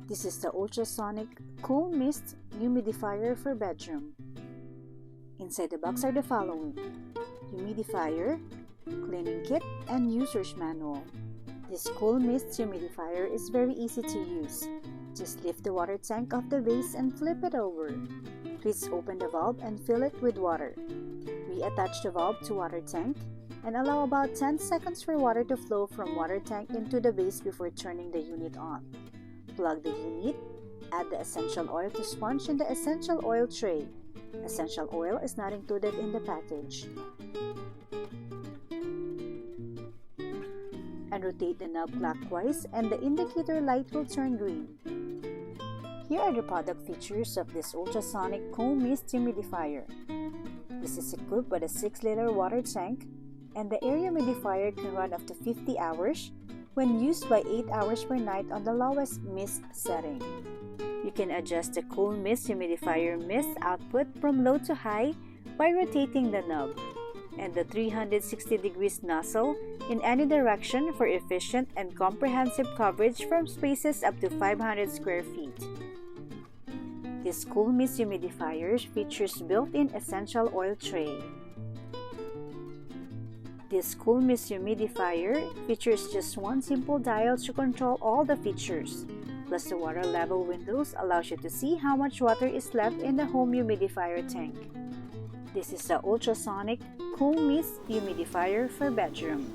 This is the Ultrasonic Cool Mist Humidifier for bedroom. Inside the box are the following: humidifier, cleaning kit, and user's manual. This cool mist humidifier is very easy to use. Just lift the water tank off the base and flip it over. Please open the valve and fill it with water. Reattach the valve to water tank and allow about 10 seconds for water to flow from water tank into the base before turning the unit on. Plug the unit, add the essential oil to sponge in the essential oil tray. Essential oil is not included in the package. And rotate the knob clockwise and the indicator light will turn green. Here are the product features of this Ultrasonic Cool Mist Humidifier. This is equipped with a 6-liter water tank, and the air humidifier can run up to 50 hours when used by 8 hours per night on the lowest mist setting. You can adjust the cool mist humidifier mist output from low to high by rotating the knob, and the 360 degrees nozzle in any direction for efficient and comprehensive coverage from spaces up to 500 square feet. This cool mist humidifier features built-in essential oil tray. This cool mist humidifier features just one simple dial to control all the features. Plus, the water level windows allows you to see how much water is left in the home humidifier tank. This is the Ultrasonic Cool Mist Humidifier for bedroom.